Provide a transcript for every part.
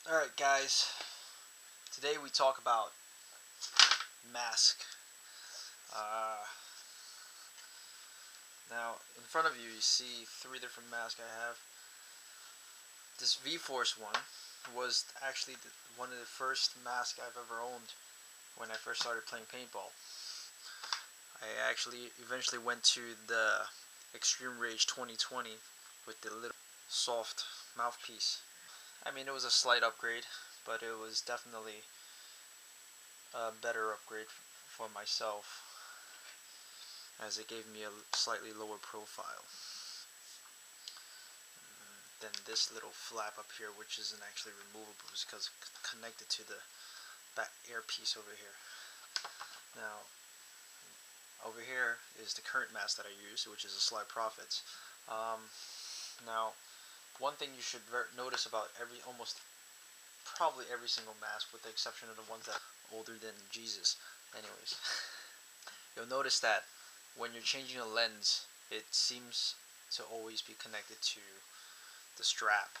Alright guys, today we talk about mask. Uh, Now in front of you see three different masks I have. This V-Force one was actually one of the first masks I've ever owned when I first started playing paintball. I actually eventually went to the Extreme Rage 2020 with the little soft mouthpiece. I mean, it was a slight upgrade, but it was definitely a better upgrade for myself, as it gave me a slightly lower profile than this little flap up here, which isn't actually removable because it's connected to the back air piece over here. Now, over here is the current mask that I use, which is a Sly Profits. Now, one thing you should notice about probably every single mask, with the exception of the ones that are older than Jesus. Anyways, you'll notice that when you're changing a lens, it seems to always be connected to the strap.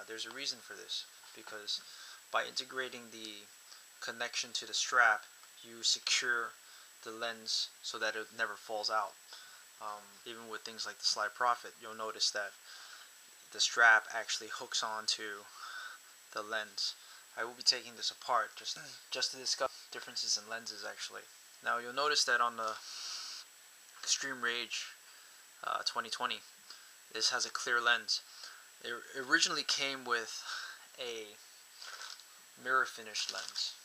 There's a reason for this, because by integrating the connection to the strap, you secure the lens so that it never falls out. Even with things like the Sly Profit, you'll notice that the strap actually hooks onto the lens. I will be taking this apart just to discuss differences in lenses actually. Now you'll notice that on the Extreme Rage 2020, this has a clear lens. It originally came with a mirror finished lens,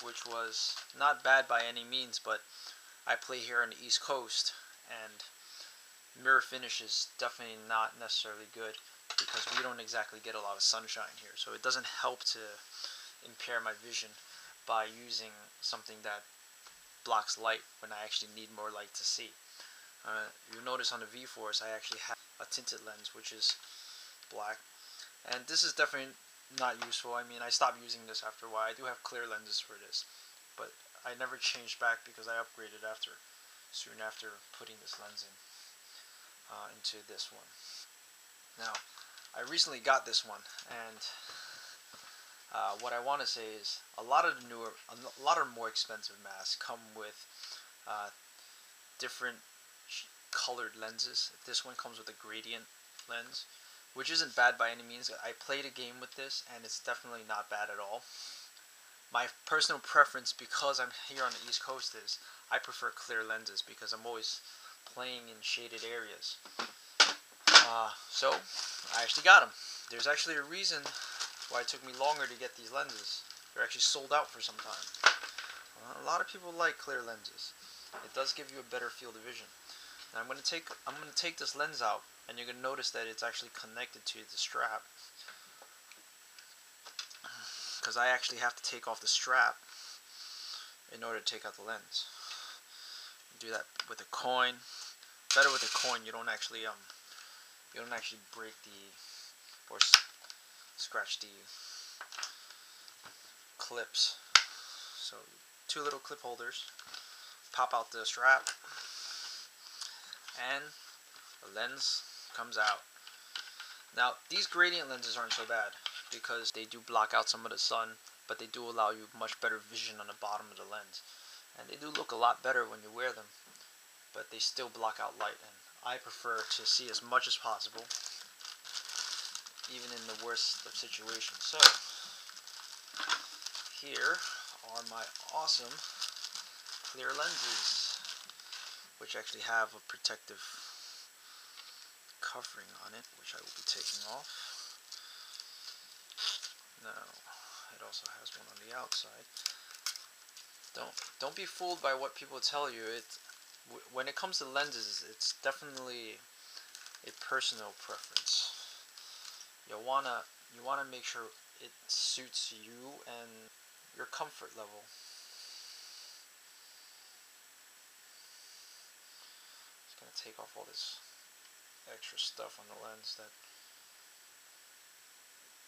which was not bad by any means, but I play here on the East Coast, and mirror finish is definitely not necessarily good because we don't exactly get a lot of sunshine here, so it doesn't help to impair my vision by using something that blocks light when I actually need more light to see. You'll notice on the V-Force I actually have a tinted lens, which is black, and this is definitely not useful. I mean, I stopped using this after a while. I do have clear lenses for this, but I never changed back because I upgraded soon after putting this lens into this one. Now, I recently got this one, and what I want to say is a lot of more expensive masks come with different colored lenses. This one comes with a gradient lens, which isn't bad by any means. I played a game with this, and it's definitely not bad at all. My personal preference, because I'm here on the East Coast, is I prefer clear lenses because I'm always playing in shaded areas. So I actually got them. There's actually a reason why it took me longer to get these lenses. They're actually sold out for some time. A lot of people like clear lenses. It does give you a better field of vision. Now I'm going to take this lens out, and you're going to notice that it's actually connected to the strap, because I actually have to take off the strap in order to take out the lens. You do that with a coin. Better with a coin. You don't actually break or scratch the clips. So 2 little clip holders. Pop out the strap, and the lens comes out. Now, these gradient lenses aren't so bad because they do block out some of the sun, but they do allow you much better vision on the bottom of the lens. And they do look a lot better when you wear them, but they still block out light, and I prefer to see as much as possible, even in the worst of situations. So, here are my awesome clear lenses, which actually have a protective covering on it, which I will be taking off. Now, it also has one on the outside. Don't be fooled by what people tell you. When it comes to lenses, it's definitely a personal preference. You wanna make sure it suits you and your comfort level. Just gonna take off all this extra stuff on the lens that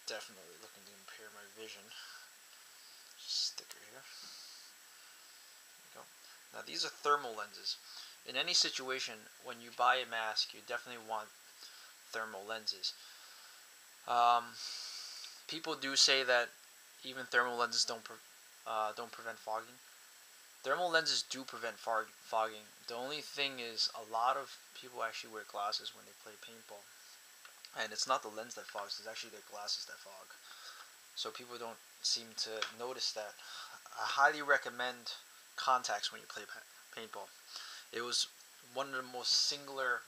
definitely looking to impair my vision. Sticker here. There we go. Now these are thermal lenses. In any situation, when you buy a mask, you definitely want thermal lenses. Um, People do say that even thermal lenses don't prevent fogging. Thermal lenses do prevent fogging. The only thing is, a lot of people actually wear glasses when they play paintball, and it's not the lens that fogs; it's actually their glasses that fog. So people don't seem to notice that. I highly recommend contacts when you play paintball. It was one of the most singular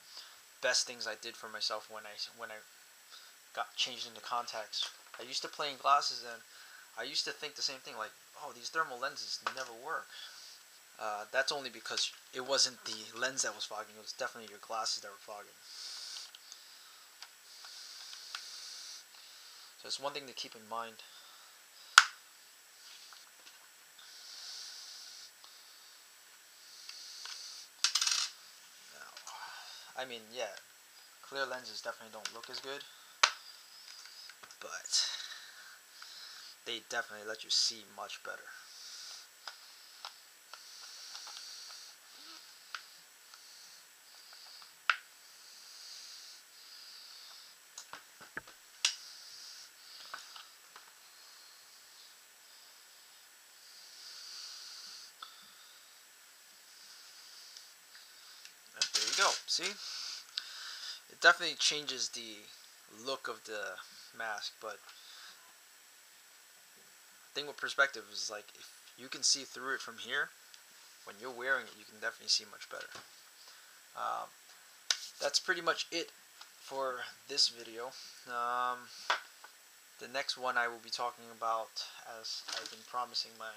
best things I did for myself when I got changed into contacts. I used to play in glasses, and I used to think the same thing, like, oh, these thermal lenses never work. That's only because it wasn't the lens that was fogging, it was definitely your glasses that were fogging. So it's one thing to keep in mind. Now, I mean, yeah, clear lenses definitely don't look as good, but they definitely let you see much better. There you go. See? It definitely changes the look of the mask, but the thing with perspective is, like, if you can see through it from here, when you're wearing it, you can definitely see much better. Um, that's pretty much it for this video. The next one I will be talking about, as I've been promising my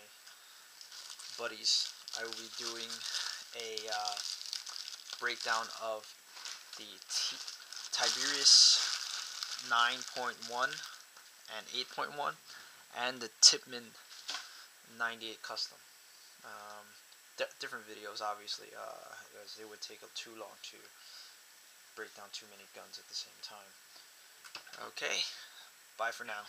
buddies, I will be doing a breakdown of the Tiberius 9.1 and 8.1 and the Tipman 98 Custom. Different videos, obviously, as it would take up too long to break down too many guns at the same time. Okay, bye for now.